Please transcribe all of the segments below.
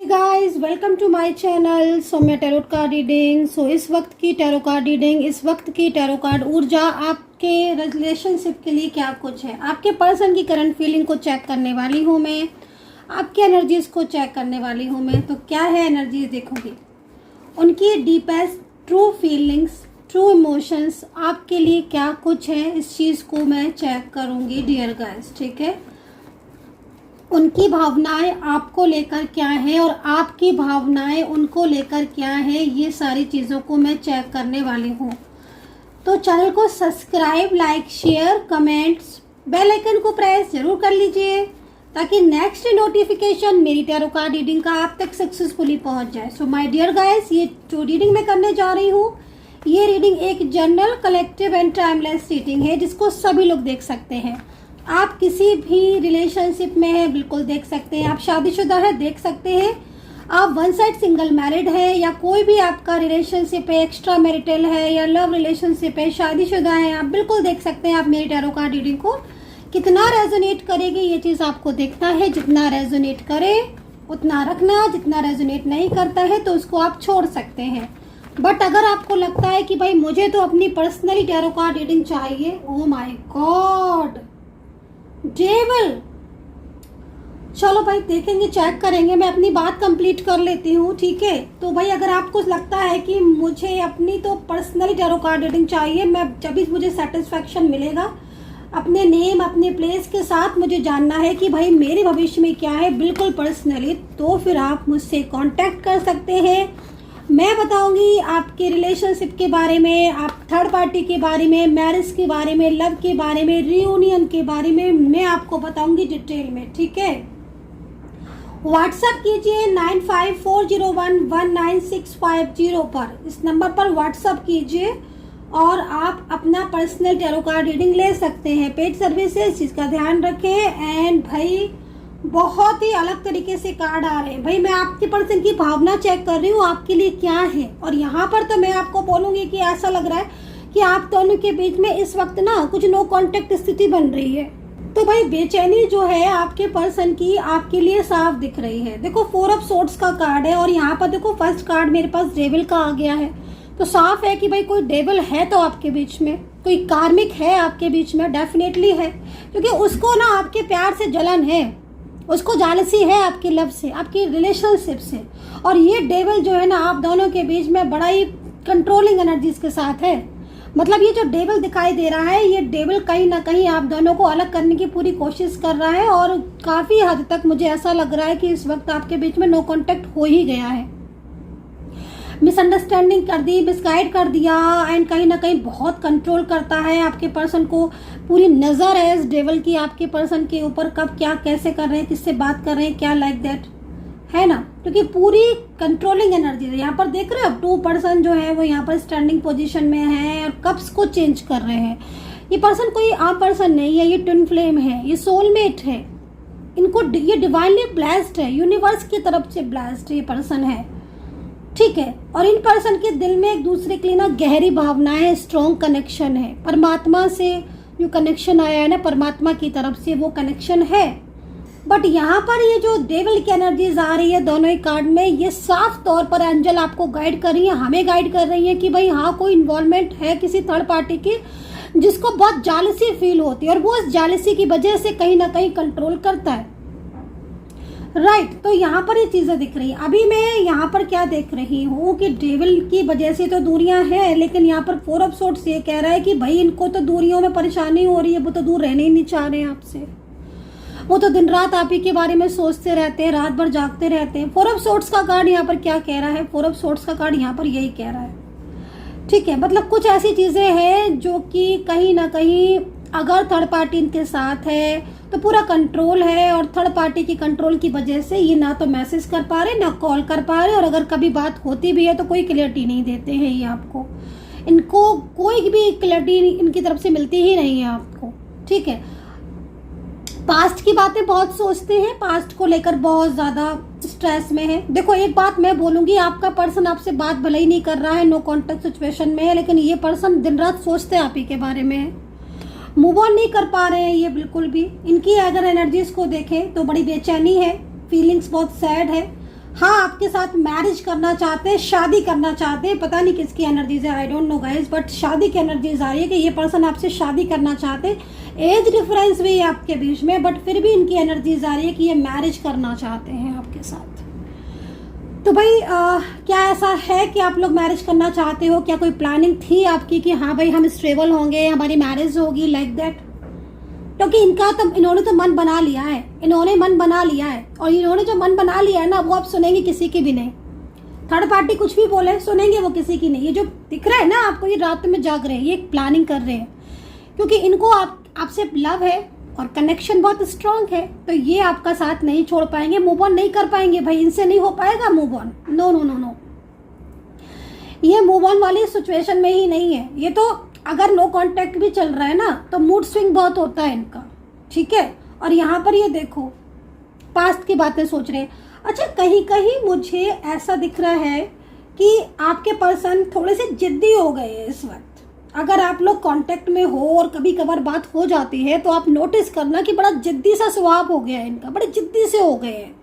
Guys welcome to my channel Saumya tarot card reading. इस वक्त की टैरो कार्ड रीडिंग, इस वक्त की टैरो कार्ड ऊर्जा आपके रिलेशनशिप के लिए क्या कुछ है। आपके पर्सन की करंट फीलिंग को चेक करने वाली हूँ मैं, आपकी एनर्जीज को चेक करने वाली हूँ मैं। तो क्या है एनर्जीज देखोगी, उनकी deepest true feelings, true emotions आपके लिए क्या कुछ है, इस चीज़ को मैं चेक करूँगी डियर गाइस। ठीक है, उनकी भावनाएं आपको लेकर क्या है और आपकी भावनाएं उनको लेकर क्या है, ये सारी चीज़ों को मैं चेक करने वाली हूँ। तो चैनल को subscribe, like, share, comments, bell icon को प्रेस जरूर कर लीजिए ताकि नेक्स्ट नोटिफिकेशन मेरी टैरो कार्ड रीडिंग का आप तक सक्सेसफुली पहुंच जाए। सो माय डियर गाइस, ये जो रीडिंग मैं करने जा रही हूँ, ये रीडिंग एक general, collective and timeless reading है जिसको सभी लोग देख सकते हैं। आप किसी भी रिलेशनशिप में है बिल्कुल देख सकते हैं, आप शादीशुदा है देख सकते हैं, आप वन साइड सिंगल मैरिड है या कोई भी आपका रिलेशनशिप है, एक्स्ट्रा मैरिटल है या लव रिलेशनशिप है, शादीशुदा है, आप बिल्कुल देख सकते हैं। आप मेरी टैरो कार्ड रीडिंग को कितना रेजोनेट करेगी ये चीज़ आपको देखना है। जितना रेजोनेट करे उतना रखना, जितना रेजोनेट नहीं करता है तो उसको आप छोड़ सकते हैं। बट अगर आपको लगता है कि भाई मुझे तो अपनी पर्सनली टैरो कार्ड रीडिंग चाहिए, ओ माय गॉड डेविल, चलो भाई देखेंगे, चेक करेंगे। मैं अपनी बात कंप्लीट कर लेती हूँ, ठीक है। तो भाई अगर आपको लगता है कि मुझे अपनी तो पर्सनली टैरो कार्ड रीडिंग चाहिए, मैं जब भी मुझे सेटिस्फैक्शन मिलेगा अपने नेम, अपने प्लेस के साथ मुझे जानना है कि भाई मेरे भविष्य में क्या है बिल्कुल पर्सनली, तो फिर आप मुझसे कांटेक्ट कर सकते हैं। मैं बताऊंगी आपके रिलेशनशिप के बारे में, आप थर्ड पार्टी के बारे में, मैरिज के बारे में, लव के बारे में, रियूनियन के बारे में मैं आपको बताऊंगी डिटेल में, ठीक है। व्हाट्सएप कीजिए 9540119650 पर, इस नंबर पर व्हाट्सएप कीजिए और आप अपना पर्सनल टैरो कार्ड रीडिंग ले सकते हैं। पेड सर्विसेज, इसका ध्यान रखें। एंड भाई बहुत ही अलग तरीके से कार्ड आ रहे हैं। भाई मैं आपके पर्सन की भावना चेक कर रही हूँ, आपके लिए क्या है। और यहाँ पर तो मैं आपको बोलूंगी कि ऐसा लग रहा है कि आप दोनों के बीच में इस वक्त ना कुछ नो कांटेक्ट स्थिति बन रही है। तो भाई बेचैनी जो है आपके पर्सन की आपके लिए साफ दिख रही है। देखो 4 ऑफ सोर्ड्स का कार्ड है और यहाँ पर देखो फर्स्ट कार्ड मेरे पास डेविल का आ गया है। तो साफ है कि भाई कोई डेविल है तो आपके बीच में, कोई कार्मिक है आपके बीच में, डेफिनेटली है। क्योंकि उसको ना आपके प्यार से जलन है, उसको जालसी है आपकी लव से, आपकी रिलेशनशिप से। और ये डेविल जो है ना आप दोनों के बीच में बड़ा ही कंट्रोलिंग एनर्जीज के साथ है। मतलब ये जो डेविल दिखाई दे रहा है, ये डेविल कहीं ना कहीं आप दोनों को अलग करने की पूरी कोशिश कर रहा है। और काफ़ी हद तक मुझे ऐसा लग रहा है कि इस वक्त आपके बीच में नो कॉन्टेक्ट हो ही गया है, मिसअंडरस्टैंडिंग कर दी, मिसगाइड कर दिया। एंड कहीं ना कहीं बहुत कंट्रोल करता है आपके पर्सन को, पूरी नज़र है इस डेविल की आपके पर्सन के ऊपर, कब क्या कैसे कर रहे हैं, किससे बात कर रहे हैं, क्या लाइक दैट है ना। क्योंकि पूरी कंट्रोलिंग एनर्जी है। यहाँ पर देख रहे हो 2 पर्सन जो है वो यहाँ पर स्टैंडिंग पोजीशन में है और कप्स को चेंज कर रहे हैं। ये पर्सन कोई आम पर्सन नहीं है, ये ट्विन फ्लेम है, ये सोलमेट है। इनको ये डिवाइनली ब्लेस्ड है, यूनिवर्स की तरफ से ब्लेस्ड ये पर्सन है, ठीक है। और इन पर्सन के दिल में एक दूसरे के लिए ना गहरी भावनाएं, स्ट्रॉन्ग कनेक्शन है। परमात्मा से जो कनेक्शन आया है ना, परमात्मा की तरफ से वो कनेक्शन है। बट यहाँ पर ये जो डेविल की एनर्जीज आ रही है दोनों ही कार्ड में, ये साफ तौर पर एंजल आपको गाइड कर रही है, हमें गाइड कर रही है कि भाई हाँ कोई इन्वॉल्वमेंट है किसी थर्ड पार्टी की जिसको बहुत जालसी फील होती है और वो इस जालसी की वजह से कहीं ना कहीं कंट्रोल करता है, राइट। तो यहाँ पर ये चीज़ें दिख रही है। अभी मैं यहाँ पर क्या देख रही हूँ कि डेविल की वजह से तो दूरियां हैं, लेकिन यहाँ पर 4 ऑफ सोर्ड्स ये कह रहा है कि भाई इनको तो दूरियों में परेशानी हो रही है, वो तो दूर रहने ही नहीं चाह रहे हैं आपसे, वो तो दिन रात आप ही के बारे में सोचते रहते हैं, रात भर जागते रहते हैं। 4 ऑफ सोर्ड्स का कार्ड यहाँ पर क्या कह रहा है, 4 ऑफ सोर्ड्स का कार्ड यहाँ पर यही कह रहा है, ठीक है। मतलब कुछ ऐसी चीज़ें हैं जो कि कहीं ना कहीं अगर थर्ड पार्टी इनके साथ है तो पूरा कंट्रोल है। और थर्ड पार्टी की कंट्रोल की वजह से ये ना तो मैसेज कर पा रहे, ना कॉल कर पा रहे, और अगर कभी बात होती भी है तो कोई क्लियरिटी नहीं देते हैं ये आपको। इनको कोई भी क्लियरिटी इनकी तरफ से मिलती ही नहीं है आपको, ठीक है। पास्ट की बातें बहुत सोचते हैं, पास्ट को लेकर बहुत ज़्यादा स्ट्रेस में है। देखो एक बात मैं बोलूँगी, आपका पर्सन आपसे बात भले ही नहीं कर रहा है, नो कॉन्टेक्ट सिचुएशन में है, लेकिन ये पर्सन दिन रात सोचते हैं आप ही के बारे में, मूव ऑन नहीं कर पा रहे हैं ये बिल्कुल भी। इनकी अगर एनर्जीज को देखें तो बड़ी बेचैनी है, फीलिंग्स बहुत सैड है, हाँ आपके साथ मैरिज करना चाहते हैं, शादी करना चाहते हैं, पता नहीं किसकी एनर्जीज है, I don't know guys, but शादी की एनर्जीज आ रही है कि ये पर्सन आपसे शादी करना चाहते हैं। एज डिफरेंस भी है आपके बीच में, बट फिर भी इनकी एनर्जीज आ रही है कि ये मैरिज करना चाहते हैं आपके साथ। तो भाई क्या ऐसा है कि आप लोग मैरिज करना चाहते हो? क्या कोई प्लानिंग थी आपकी कि हाँ भाई हम स्टेबल होंगे, हमारी मैरिज होगी, लाइक दैट? क्योंकि इन्होंने तो मन बना लिया है, इन्होंने मन बना लिया है, और इन्होंने जो मन बना लिया है ना, वो आप सुनेंगे किसी की भी नहीं। थर्ड पार्टी कुछ भी बोले सुनेंगे वो किसी की नहीं। ये जो दिख रहा है ना आपको, ये रात में जाग रहे हैं, ये प्लानिंग कर रहे हैं, क्योंकि इनको आपसे लव है और कनेक्शन बहुत स्ट्रांग है। तो ये आपका साथ नहीं छोड़ पाएंगे, मूव ऑन नहीं कर पाएंगे भाई, इनसे नहीं हो पाएगा move on. No no no no, ये मूव ऑन वाली सिचुएशन में ही नहीं है। ये तो अगर नो कांटेक्ट भी चल रहा है ना, तो मूड स्विंग बहुत होता है इनका, ठीक है। और यहाँ पर ये देखो पास्ट की बातें सोच रहे हैं। अच्छा, कहीं कहीं मुझे ऐसा दिख रहा है कि आपके पर्सन थोड़े से जिद्दी हो गए हैं इस वक्त। अगर आप लोग कांटेक्ट में हो और कभी कभार बात हो जाती है, तो आप नोटिस करना कि बड़ा जिद्दी सा स्वभाव हो गया है इनका, बड़े जिद्दी से हो गए हैं।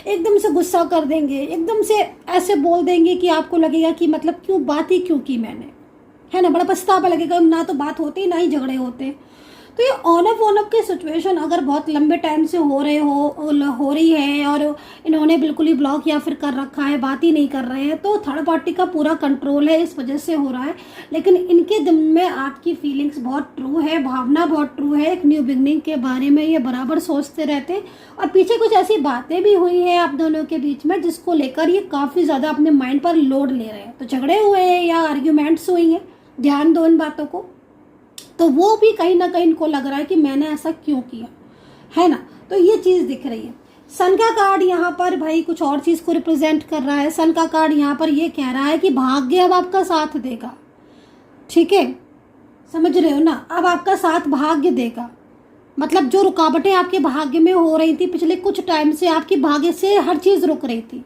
एकदम से गुस्सा कर देंगे, एकदम से ऐसे बोल देंगे कि आपको लगेगा कि मतलब क्यों बात ही क्यों की मैंने, है ना। बड़ा पछतावा लगेगा, ना तो बात होती ना ही झगड़े होते। तो ये ऑन ऑफ की सिचुएशन अगर बहुत लंबे टाइम से हो रही है और इन्होंने बिल्कुल ही ब्लॉक या फिर कर रखा है, बात ही नहीं कर रहे हैं, तो थर्ड पार्टी का पूरा कंट्रोल है, इस वजह से हो रहा है। लेकिन इनके दिल में आपकी फीलिंग्स बहुत ट्रू है, भावना बहुत ट्रू है, एक न्यू बिगनिंग के बारे में ये बराबर सोचते रहते हैं। और पीछे कुछ ऐसी बातें भी हुई हैं आप दोनों के बीच में, जिसको लेकर ये काफ़ी ज़्यादा अपने माइंड पर लोड ले रहे हैं। तो झगड़े हुए हैं या आर्ग्यूमेंट्स हुई हैं, ध्यान दो इन बातों को। तो वो भी कहीं ना कहीं इनको लग रहा है कि मैंने ऐसा क्यों किया, है ना। तो ये चीज़ दिख रही है। सन का कार्ड यहाँ पर भाई कुछ और चीज़ को रिप्रेजेंट कर रहा है। सन का कार्ड यहाँ पर ये कह रहा है कि भाग्य अब आपका साथ देगा, ठीक है, समझ रहे हो ना। अब आपका साथ भाग्य देगा, मतलब जो रुकावटें आपके भाग्य में हो रही थी पिछले कुछ टाइम से, आपकी भाग्य से हर चीज़ रुक रही थी।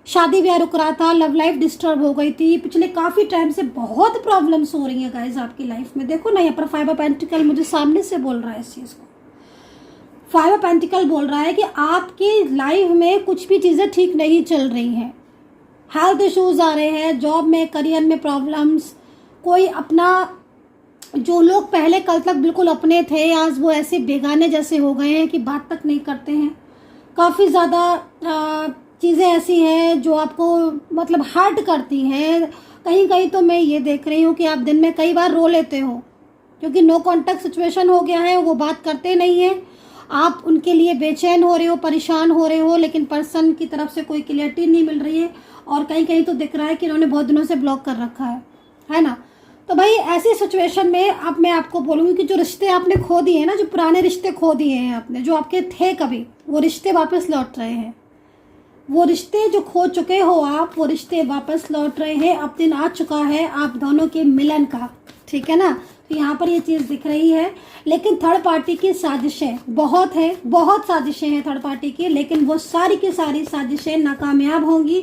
शादी ब्याह रुक रहा था, लव लाइफ डिस्टर्ब हो गई थी, पिछले काफ़ी टाइम से बहुत प्रॉब्लम्स हो रही हैं गाइज आपकी लाइफ में। देखो ना यहाँ पर 5 ऑफ पेंटिकल मुझे सामने से बोल रहा है इस चीज़ को। 5 ऑफ पेंटिकल बोल रहा है कि आपकी लाइफ में कुछ भी चीज़ें ठीक नहीं चल रही हैं। हेल्थ इश्यूज आ रहे हैं, जॉब में, करियर में प्रॉब्लम्स। कोई अपना, जो लोग पहले कल तक बिल्कुल अपने थे, आज वो ऐसे बेगाने जैसे हो गए हैं कि बात तक नहीं करते हैं। काफ़ी ज़्यादा चीज़ें ऐसी हैं जो आपको मतलब हर्ट करती हैं। कहीं कहीं तो मैं ये देख रही हूँ कि आप दिन में कई बार रो लेते हो, क्योंकि नो कांटेक्ट सिचुएशन हो गया है, वो बात करते नहीं हैं। आप उनके लिए बेचैन हो रहे हो, परेशान हो रहे हो, लेकिन पर्सन की तरफ से कोई क्लियरिटी नहीं मिल रही है। और कहीं कहीं तो दिख रहा है कि उन्होंने बहुत दिनों से ब्लॉक कर रखा है ना। तो भाई ऐसी सिचुएशन में अब मैं आपको बोलूँगी कि जो रिश्ते आपने खो दिए हैं ना, जो पुराने रिश्ते खो दिए हैं आपने, जो आपके थे कभी, वो रिश्ते वापस लौट रहे हैं। वो रिश्ते जो खो चुके हो आप, वो रिश्ते वापस लौट रहे हैं। अब दिन आ चुका है आप दोनों के मिलन का, ठीक है ना। तो यहाँ पर ये चीज़ दिख रही है। लेकिन थर्ड पार्टी की साजिशें बहुत है, बहुत साजिशें हैं थर्ड पार्टी की, लेकिन वो सारी की सारी साजिशें नाकामयाब होंगी,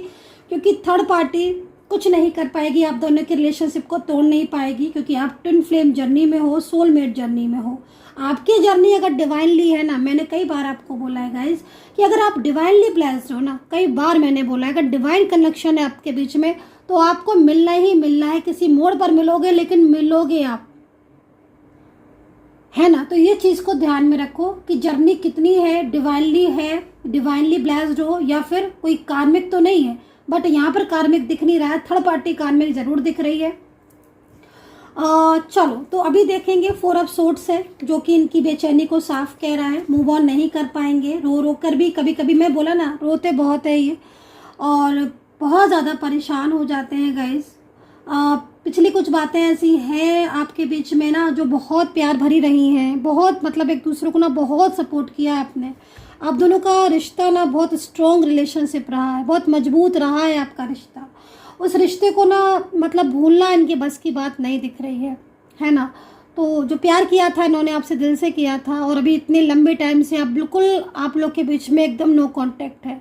क्योंकि थर्ड पार्टी कुछ नहीं कर पाएगी, आप दोनों के रिलेशनशिप को तोड़ नहीं पाएगी, क्योंकि आप ट्विन फ्लेम जर्नी में हो, सोलमेट जर्नी में हो। आपकी जर्नी अगर डिवाइनली है ना, मैंने कई बार आपको बोला है गाइज कि अगर आप डिवाइनली ब्लेस्ड हो ना, कई बार मैंने बोला है अगर डिवाइन कनेक्शन है आपके बीच में, तो आपको मिलना ही मिलना है। किसी मोड़ पर मिलोगे, लेकिन मिलोगे आप, है ना। तो ये चीज़ को ध्यान में रखो कि जर्नी कितनी है, डिवाइनली ब्लेस्ड हो या फिर कोई कार्मिक तो नहीं है। बट यहाँ पर कार्मिक दिख नहीं रहा है, थर्ड पार्टी कार्मिक जरूर दिख रही है। चलो तो अभी देखेंगे 4 ऑफ सोर्ड्स है, जो कि इनकी बेचैनी को साफ कह रहा है। मूव ऑन नहीं कर पाएंगे, रो रो कर भी कभी कभी, मैं बोला ना, रोते बहुत है ये और बहुत ज़्यादा परेशान हो जाते हैं गाइस। पिछली कुछ बातें ऐसी हैं आपके बीच में ना, जो बहुत प्यार भरी रही हैं, बहुत मतलब एक दूसरे को ना बहुत सपोर्ट किया है आपने। आप दोनों का रिश्ता ना बहुत स्ट्रॉन्ग रिलेशनशिप रहा है, बहुत मजबूत रहा है आपका रिश्ता। उस रिश्ते को ना मतलब भूलना इनके बस की बात नहीं दिख रही है ना। तो जो प्यार किया था इन्होंने आपसे दिल से किया था, और अभी इतने लंबे टाइम से आप लोग के बीच में एकदम नो कांटेक्ट है।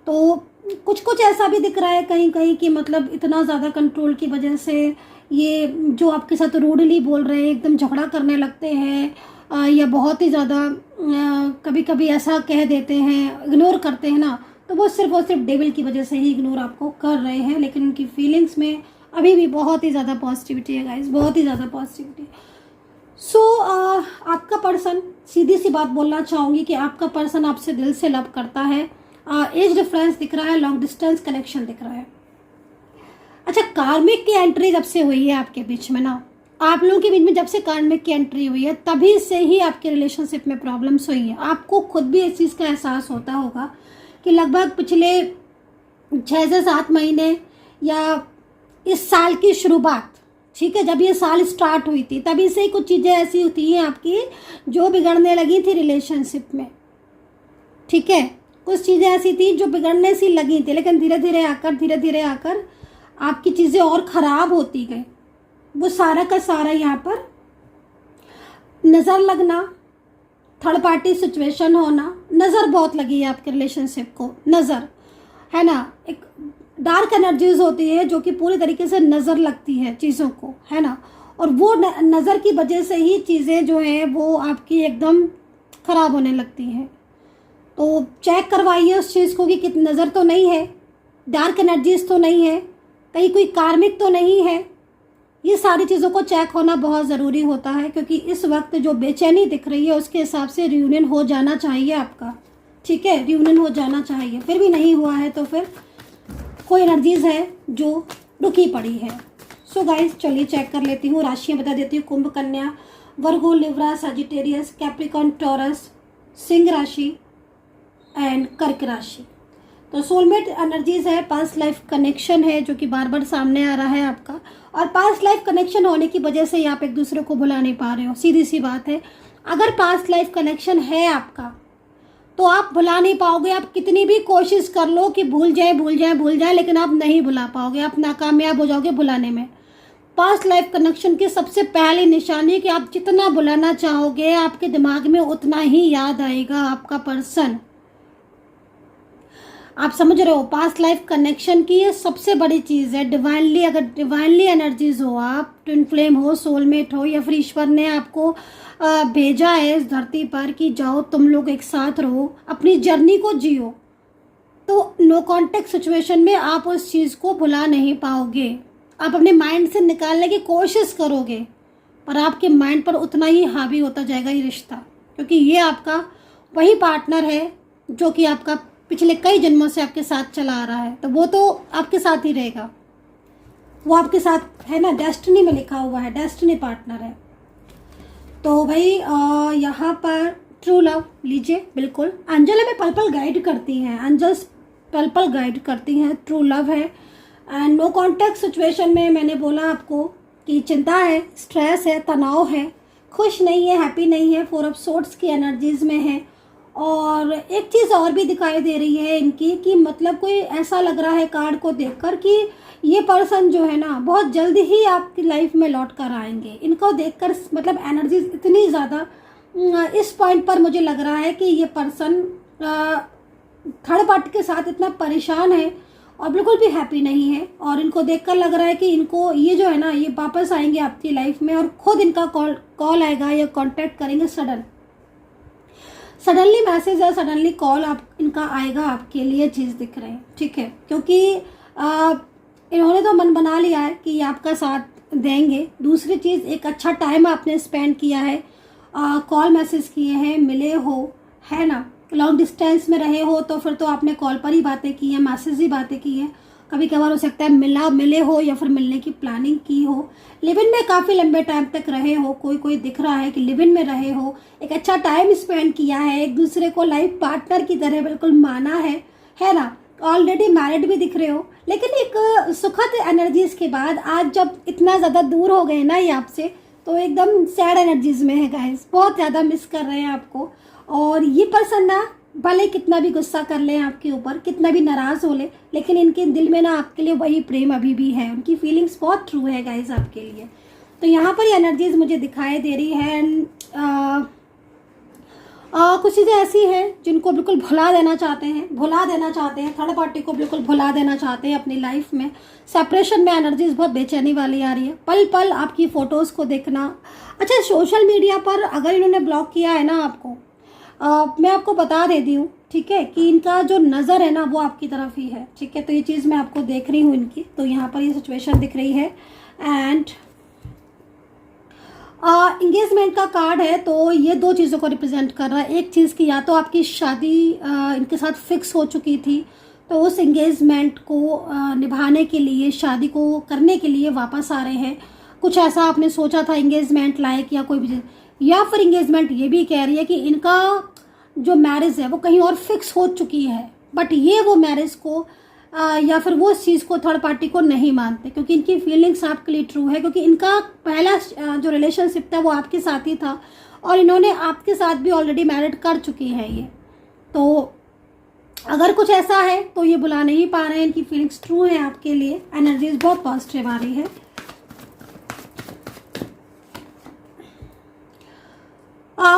तो कुछ कुछ ऐसा भी दिख रहा है कहीं कहीं कि मतलब इतना ज़्यादा कंट्रोल की वजह से ये जो आपके साथ रूडली बोल रहे हैं, एकदम झगड़ा करने लगते हैं या बहुत ही ज़्यादा कभी कभी ऐसा कह देते हैं, इग्नोर करते हैं ना, तो वो सिर्फ और सिर्फ डेविल की वजह से ही इग्नोर आपको कर रहे हैं, लेकिन उनकी फीलिंग्स में अभी भी बहुत ही ज़्यादा पॉजिटिविटी है गाइस, बहुत ही ज़्यादा पॉजिटिविटी। सो आपका पर्सन, सीधी सी बात बोलना चाहूँगी कि आपका पर्सन आपसे दिल से लव करता है। एज डिफरेंस दिख रहा है, लॉन्ग डिस्टेंस कनेक्शन दिख रहा है। अच्छा, कार्मिक की एंट्री जब से हुई है आपके बीच में ना, आप लोगों के बीच में जब से कार्मिक की एंट्री हुई है तभी से ही आपके रिलेशनशिप में प्रॉब्लम्स हुई है। आपको खुद भी इस चीज़ का एहसास होता होगा कि लगभग पिछले 6 से 7 महीने या इस साल की शुरुआत, ठीक है, जब ये साल स्टार्ट हुई थी तभी से ही कुछ चीज़ें ऐसी होती हैं आपकी जो बिगड़ने लगी थी रिलेशनशिप में, ठीक है। कुछ चीज़ें ऐसी थी जो बिगड़ने सी लगी थी, लेकिन धीरे धीरे आकर आपकी चीज़ें और ख़राब होती गई। वो सारा का सारा यहाँ पर नज़र लगना, थर्ड पार्टी सिचुएशन होना, नज़र बहुत लगी है आपके रिलेशनशिप को, नज़र है ना, एक डार्क एनर्जीज होती है जो कि पूरी तरीके से नज़र लगती है चीज़ों को, है ना, और वो नज़र की वजह से ही चीज़ें जो हैं वो आपकी एकदम ख़राब होने लगती हैं। तो चेक करवाइए उस चीज़ को कि कितनी नज़र तो नहीं है, डार्क एनर्जीज तो नहीं है, कहीं कोई कार्मिक तो नहीं है। ये सारी चीज़ों को चेक होना बहुत ज़रूरी होता है, क्योंकि इस वक्त जो बेचैनी दिख रही है उसके हिसाब से रियूनियन हो जाना चाहिए आपका, ठीक है, रियूनियन हो जाना चाहिए। फिर भी नहीं हुआ है तो फिर कोई एनर्जीज है जो रुकी पड़ी है। सो गाइस, चलिए चेक कर लेती हूँ, राशियाँ बता देती हूँ। Kumbh, Kanya, Virgo, Libra, Sagittarius, Capricorn, Taurus, Singh राशि एंड कर्क राशि। तो सोलमेट एनर्जीज है, पास्ट लाइफ कनेक्शन है जो कि बार बार सामने आ रहा है आपका, और पास्ट लाइफ कनेक्शन होने की वजह से आप एक दूसरे को भुला नहीं पा रहे हो। सीधी सी बात है, अगर पास्ट लाइफ कनेक्शन है आपका तो आप भुला नहीं पाओगे। आप कितनी भी कोशिश कर लो कि भूल जाए, लेकिन आप नहीं भुला पाओगे, आप नाकामयाब हो जाओगे भुलाने में। पास्ट लाइफ कनेक्शन की सबसे पहली निशानी कि आप जितना भुलाना चाहोगे आपके दिमाग में उतना ही याद आएगा आपका पर्सन। आप समझ रहे हो, पास्ट लाइफ कनेक्शन की ये सबसे बड़ी चीज़ है। डिवाइनली, अगर डिवाइनली एनर्जीज हो, आप ट्विन फ्लेम हो, सोलमेट हो, या फिर ईश्वर ने आपको भेजा है इस धरती पर कि जाओ तुम लोग एक साथ रहो, अपनी जर्नी को जियो, तो नो कॉन्टेक्ट सिचुएशन में आप उस चीज़ को भुला नहीं पाओगे। आप अपने माइंड से निकालने की कोशिश करोगे, पर आपके माइंड पर उतना ही हावी होता जाएगा ये रिश्ता, क्योंकि ये आपका वही पार्टनर है जो कि आपका पिछले कई जन्मों से आपके साथ चला आ रहा है, तो वो तो आपके साथ ही रहेगा, वो आपके साथ है ना, डेस्टिनी में लिखा हुआ है, डेस्टिनी पार्टनर है। तो भाई यहाँ पर ट्रू लव लीजिए, बिल्कुल एंजल हमें पल पल गाइड करती हैं, एंजल्स पल पल गाइड करती हैं, ट्रू लव है। एंड नो कॉन्टेक्ट सिचुएशन में मैंने बोला आपको कि चिंता है, स्ट्रेस है, तनाव है, खुश नहीं है, हैप्पी नहीं है, 4 ऑफ सोर्ड्स की एनर्जीज में है। और एक चीज़ और भी दिखाई दे रही है इनकी कि मतलब कोई ऐसा लग रहा है कार्ड को देखकर कि ये पर्सन जो है ना बहुत जल्दी ही आपकी लाइफ में लौट कर आएंगे। इनको देखकर मतलब एनर्जी इतनी ज़्यादा इस पॉइंट पर मुझे लग रहा है कि ये पर्सन थर्ड पार्टी के साथ इतना परेशान है और बिल्कुल भी हैप्पी नहीं है, और इनको देखकर लग रहा है कि इनको ये जो है ना ये वापस आएंगे आपकी लाइफ में, और खुद इनका कॉल आएगा या कॉन्टेक्ट करेंगे, सडनली मैसेज या सडनली कॉल आप इनका आएगा आपके लिए, चीज़ दिख रहे हैं, ठीक है, क्योंकि इन्होंने तो मन बना लिया है कि ये आपका साथ देंगे। दूसरी चीज़, एक अच्छा टाइम आपने स्पेंड किया है, कॉल मैसेज किए हैं, मिले हो, है ना, लॉन्ग डिस्टेंस में रहे हो तो फिर तो आपने कॉल पर ही बातें की हैं, मैसेज ही बातें की हैं, कभी कभार हो सकता है मिले हो या फिर मिलने की प्लानिंग की हो, लिव इन में काफ़ी लंबे टाइम तक रहे हो, कोई दिख रहा है कि लिव इन में रहे हो, एक अच्छा टाइम स्पेंड किया है, एक दूसरे को लाइफ पार्टनर की तरह बिल्कुल माना है ना, ऑलरेडी मैरिड भी दिख रहे हो। लेकिन एक सुखद एनर्जीज के बाद आज जब इतना ज़्यादा दूर हो गए ना ये आपसे, तो एकदम सैड एनर्जीज में है गाइस, बहुत ज़्यादा मिस कर रहे हैं आपको। और ये पर्सन ना भले कितना भी गुस्सा कर ले आपके ऊपर, कितना भी नाराज़ हो ले, लेकिन इनके दिल में ना आपके लिए वही प्रेम अभी भी है, उनकी फीलिंग्स बहुत ट्रू है गाइस आपके लिए। तो यहाँ पर ये एनर्जीज मुझे दिखाई दे रही है। एंड कुछ चीज़ें ऐसी हैं जिनको बिल्कुल भुला देना चाहते हैं, थर्ड पार्टी को बिल्कुल भुला देना चाहते हैं अपनी लाइफ में। सेपरेशन में एनर्जीज बहुत बेचैनी वाली आ रही है, पल पल आपकी फ़ोटोज़ को देखना। अच्छा, सोशल मीडिया पर अगर इन्होंने ब्लॉक किया है ना आपको, मैं आपको बता देती हूँ, ठीक है, कि इनका जो नज़र है ना वो आपकी तरफ ही है, ठीक है। तो ये चीज़ मैं आपको देख रही हूँ इनकी, तो यहाँ पर ये सिचुएशन दिख रही है। एंड इंगेजमेंट का कार्ड है, तो ये दो चीज़ों को रिप्रेजेंट कर रहा है। एक चीज़ की या तो आपकी शादी इनके साथ फिक्स हो चुकी थी, तो उस इंगेजमेंट को निभाने के लिए, शादी को करने के लिए वापस आ रहे हैं। कुछ ऐसा आपने सोचा था इंगेजमेंट लाइक या कोई भी चीज़, या फिर इंगेजमेंट ये भी कह रही है कि इनका जो मैरिज है वो कहीं और फिक्स हो चुकी है, बट ये वो मैरिज को या फिर वो इस चीज़ को थर्ड पार्टी को नहीं मानते, क्योंकि इनकी फीलिंग्स आपके लिए ट्रू है, क्योंकि इनका पहला जो रिलेशनशिप था वो आपके साथ ही था, और इन्होंने आपके साथ भी ऑलरेडी मैरिड कर चुकी है ये। तो अगर कुछ ऐसा है तो ये बुला नहीं पा रहे हैं, इनकी फीलिंग्स ट्रू है आपके लिए, एनर्जीज बहुत पॉजिटिव आ रही है।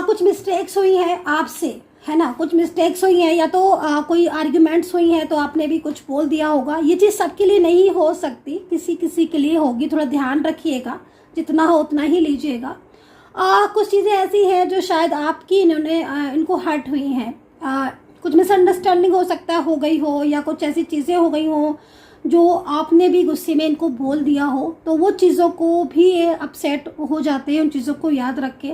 कुछ मिस्टेक्स हुई है आपसे, है ना, कुछ मिस्टेक्स हुई हैं, या तो कोई आर्ग्यूमेंट्स हुई हैं तो आपने भी कुछ बोल दिया होगा। ये चीज़ सबके लिए नहीं हो सकती, किसी किसी के लिए होगी, थोड़ा ध्यान रखिएगा, जितना हो उतना ही लीजिएगा। कुछ चीज़ें ऐसी हैं जो शायद आपकी इनको हर्ट हुई हैं, कुछ मिसअंडरस्टैंडिंग हो सकता है हो गई हो, या कुछ ऐसी चीज़ें हो गई हो जो आपने भी गुस्से में इनको बोल दिया हो, तो वो चीज़ों को भी अपसेट हो जाते हैं, उन चीज़ों को याद रख के।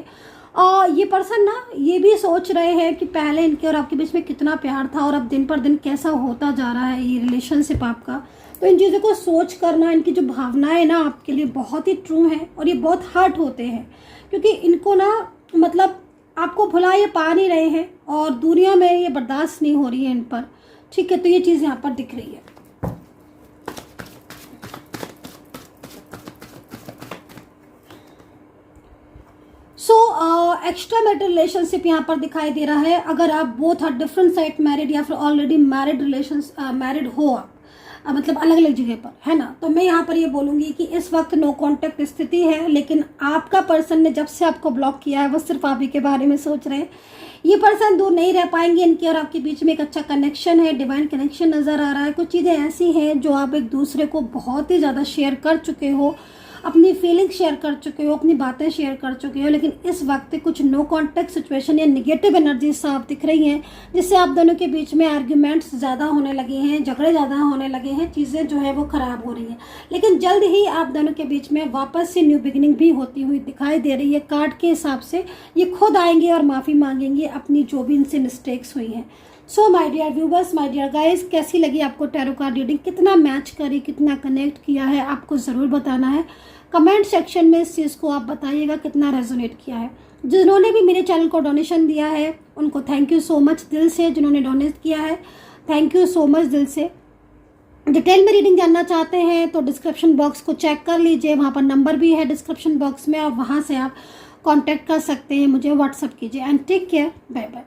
ये पर्सन ना ये भी सोच रहे हैं कि पहले इनके और आपके बीच में कितना प्यार था और अब दिन पर दिन कैसा होता जा रहा है ये रिलेशनशिप आपका। तो इन चीज़ों को सोच करना, इनकी जो भावनाएं ना आपके लिए बहुत ही ट्रू हैं, और ये बहुत हर्ट होते हैं, क्योंकि इनको ना मतलब आपको भुला ये पा नहीं रहे हैं, और दुनिया में ये बर्दाश्त नहीं हो रही है इन पर, ठीक है। तो ये चीज़ यहाँ पर दिख रही है। एक्स्ट्रा मैरिड रिलेशनशिप यहाँ पर दिखाई दे रहा है। अगर आप both are different side married, या फिर ऑलरेडी मैरिड रिलेशंस मैरिड हो आप, मतलब अलग अलग जगह पर, है ना, तो मैं यहाँ पर ये बोलूँगी कि इस वक्त नो कांटेक्ट स्थिति है, लेकिन आपका पर्सन ने जब से आपको ब्लॉक किया है वो सिर्फ आप ही के बारे में सोच रहे हैं। ये पर्सन दूर नहीं रह पाएंगे, इनके और आपके बीच में एक अच्छा कनेक्शन है, डिवाइन कनेक्शन नज़र आ रहा है। कुछ चीज़ें ऐसी हैं जो आप एक दूसरे को बहुत ही ज़्यादा शेयर कर चुके हो, अपनी फीलिंग शेयर कर चुके हो, अपनी बातें शेयर कर चुके हो, लेकिन इस वक्त कुछ नो कॉन्टेक्ट सिचुएशन या निगेटिव एनर्जी साफ दिख रही हैं, जिससे आप दोनों के बीच में आर्ग्यूमेंट्स ज़्यादा होने लगे हैं, झगड़े ज़्यादा होने लगे हैं, चीज़ें जो है वो ख़राब हो रही हैं। लेकिन जल्द ही आप दोनों के बीच में वापस से न्यू बिगिनिंग भी होती हुई दिखाई दे रही है। कार्ड के हिसाब से ये खुद आएंगे और माफ़ी मांगेंगे अपनी जो भी इनसे मिस्टेक्स हुई हैं। So my dear viewers, my dear guys, कैसी लगी आपको टैरो कार्ड रीडिंग, कितना मैच करी, कितना कनेक्ट किया है, आपको ज़रूर बताना है। कमेंट सेक्शन में इस चीज़ को आप बताइएगा कितना रेजोनेट किया है। जिन्होंने भी मेरे चैनल को डोनेशन दिया है उनको थैंक यू सो मच दिल से। जिन्होंने डोनेट किया है थैंक यू सो मच दिल से। डिटेल में रीडिंग जानना चाहते हैं तो डिस्क्रिप्शन बॉक्स को चेक कर लीजिए, वहाँ पर नंबर भी है डिस्क्रिप्शन बॉक्स में, और वहाँ से आप कांटेक्ट कर सकते हैं, मुझे व्हाट्सअप कीजिए। And take care, bye bye.